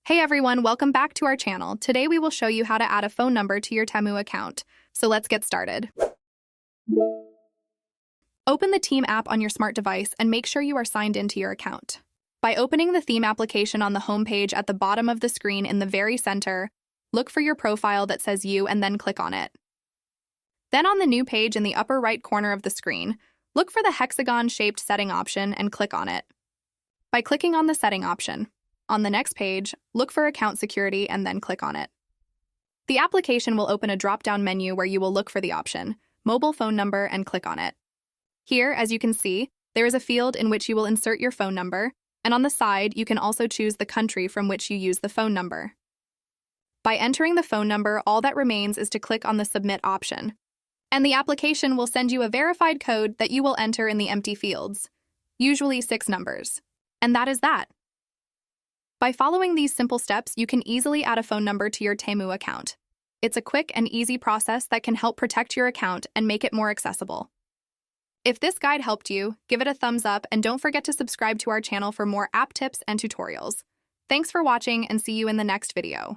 Hey everyone, welcome back to our channel. Today we will show you how to add a phone number to your Temu account. So let's get started. Open the Theme app on your smart device and make sure you are signed into your account. By opening the Theme application on the home page at the bottom of the screen in the very center, look for your profile that says you and then click on it. Then on the new page in the upper right corner of the screen, look for the hexagon-shaped setting option and click on it. By clicking on the setting option, on the next page, look for account security and then click on it. The application will open a drop-down menu where you will look for the option, mobile phone number, and click on it. Here, as you can see, there is a field in which you will insert your phone number, and on the side, you can also choose the country from which you use the phone number. By entering the phone number, all that remains is to click on the Submit option, and the application will send you a verified code that you will enter in the empty fields, usually 6 numbers. And that is that. By following these simple steps, you can easily add a phone number to your Temu account. It's a quick and easy process that can help protect your account and make it more accessible. If this guide helped you, give it a thumbs up and don't forget to subscribe to our channel for more app tips and tutorials. Thanks for watching and see you in the next video.